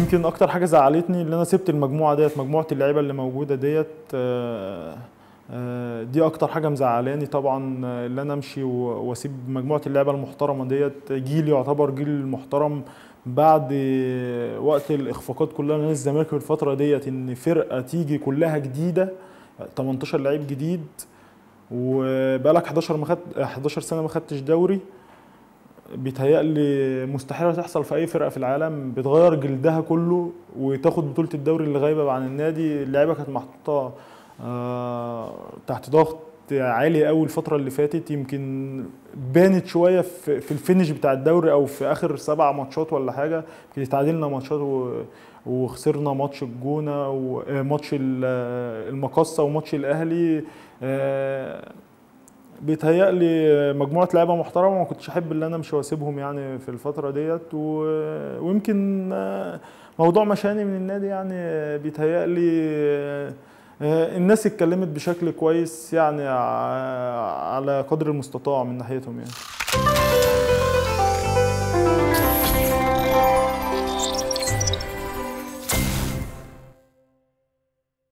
يمكن اكتر حاجه زعلتني اللي انا سبت المجموعه ديت، مجموعه اللعيبه اللي موجوده ديت. دي اكتر حاجه مزعلاني طبعا، اللي انا امشي واسيب مجموعه اللعيبه المحترمه ديت. جيل يعتبر جيل محترم بعد وقت الاخفاقات كلها نادي الزمالك في الفتره ديت، ان فرقه تيجي كلها جديده، 18 لعيب جديد، وبقالك 11 سنه ما خدتش دوري. بيتهيألي مستحيل تحصل في أي فرقة في العالم بتغير جلدها كله وتاخد بطولة الدوري اللي غايبة عن النادي. اللعيبة كانت محطوطة تحت ضغط عالي قوي الفترة اللي فاتت. يمكن بانت شوية في الفينش بتاع الدوري أو في آخر 7 ماتشات ولا حاجة. يمكن اتعادلنا ماتشات وخسرنا ماتش الجونة وماتش المقصة وماتش الأهلي. بيتهيألي مجموعة لعيبة محترمة، ما كنتش أحب إن أنا أمشي وأسيبهم يعني في الفترة ديت. ويمكن موضوع مشاني من النادي يعني بيتهيألي الناس اتكلمت بشكل كويس يعني على قدر المستطاع من ناحيتهم يعني.